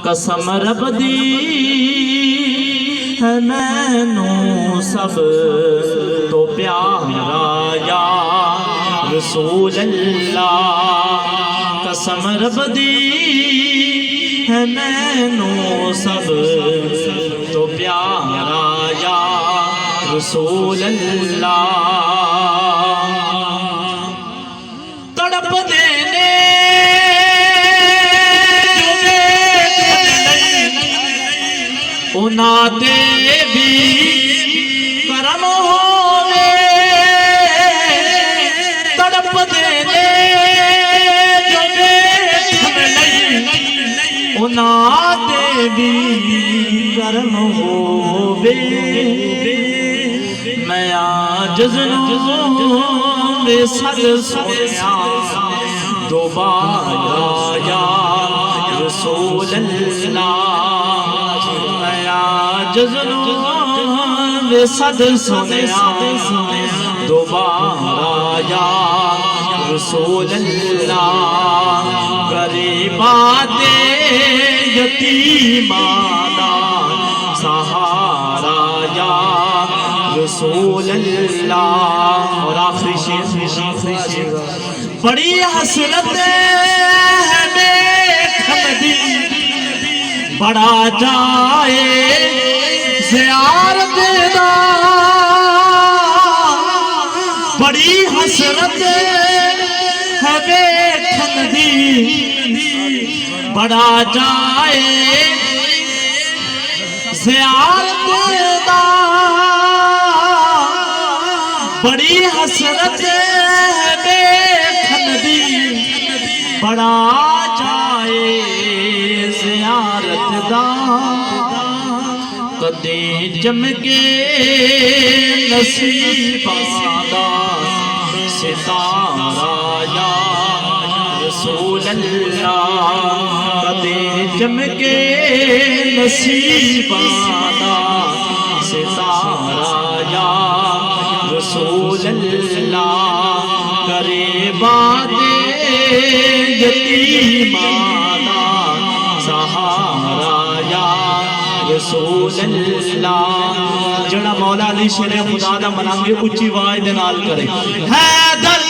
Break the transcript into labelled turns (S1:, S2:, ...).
S1: قسم رب دی ہے مینوں سب تو پیارا یا رسول اللہ قسم رب دی ہے مینوں سب تو پیارا یا رسول اللہ تڑپ دینے انہاں دے بھی کرم ہووے تڑپ دینے جو دیکھن لئی انہاں دے بھی کرم ہووے میں عاجز نوں صد سنیا دوبارہ یا رسول اللہ میں عاجز نوں صد سنیا دوبارہ یا رسول اللہ غریباں دے یتیماں دا سہارا یا رسول اللہ اور آخری شیر بڑی حسرت ہے دیکھن دی بڑا جائے زیارت دا بڑی حسرت ہے دیکھن دی بڑا جائے زیارت دا بڑی حسرت ہے دیکھن دی بڑا جائے زیارت دا کدے چمکے نصیباں دا ستارہ یا رسول اللہ کدے چمکے نصیباں دا ستارہ یا رسول اللہ غریباں دے یتیماں دا سہارا یا رسول اللہ جڑا مولا علی شیر خدا دا منانگے اچھی آواز دے نال کرے حیدر